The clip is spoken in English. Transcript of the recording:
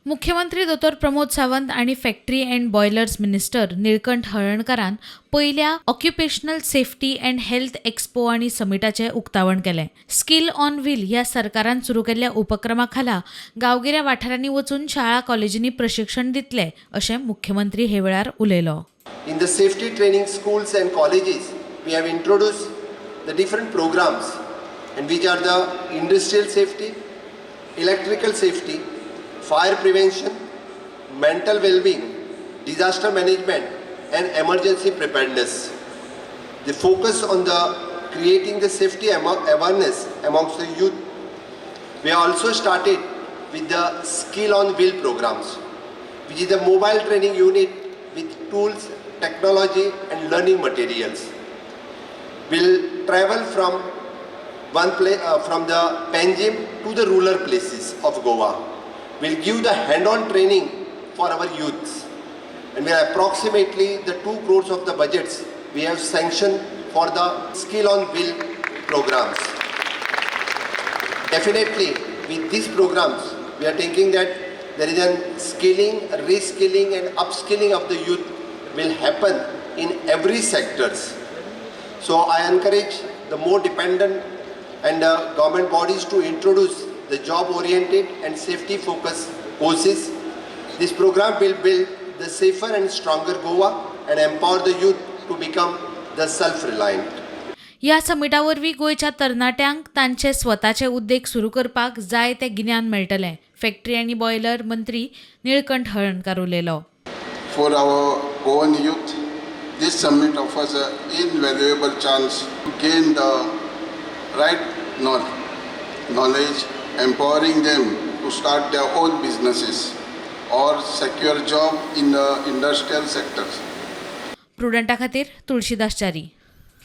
मुख्यमंत्री दोतोर प्रमोद सावंत आणि factory and boilers minister Nilkanth हळर्णकारान पहिल्या occupational safety and health expo आणि समिटाचे उक्तावण केले. स्किल ऑन व्हील ह्या सरकारान सुरू केल्ल्या उपक्रमा खाला गांवगिऱ्या वाठारांनी वचून शाळा कॉलेजींनी प्रशिक्षण दितले अशें मुख्यमंत्री हे वेळार उलयलो. In the safety training schools and colleges, we have introduced the different programs, and which are the industrial safety, electrical safety, fire prevention, mental well-being, disaster management, and emergency preparedness. They focus on the creating the safety awareness amongst the youth. We also started with the skill on wheel programs, which is a mobile training unit with tools, technology, and learning materials. We'll travel from from the Panjim to the rural places of Goa. We'll give the hand-on training for our youths, and we are approximately the 2 crores of the budgets we have sanctioned for the skill on wheel programs. Definitely, with these programs, we are thinking that there is a skilling, reskilling, and upskilling of the youth will happen in every sectors. So I encourage the more dependent and government bodies to introduce the job-oriented and safety-focused courses. This program will build the safer and stronger Goa and empower the youth to become the self-reliant. ह्या समिटावरवीं गोंयच्या तरणाट्यांक तांचे स्वताचे उद्देग सुरू करपाक जाय तें गिन्यान मेळटलें. फॅक्टरी आनी बॉयलर मंत्री निळकंठ हळर्णकार उलयलो. For our Goan youth, this summit offers an invaluable chance to gain the right knowledge, empowering them to start their own businesses or secure job in the industrial sectors. प्रुडंटा खातीर तुळशीदास च्यारी.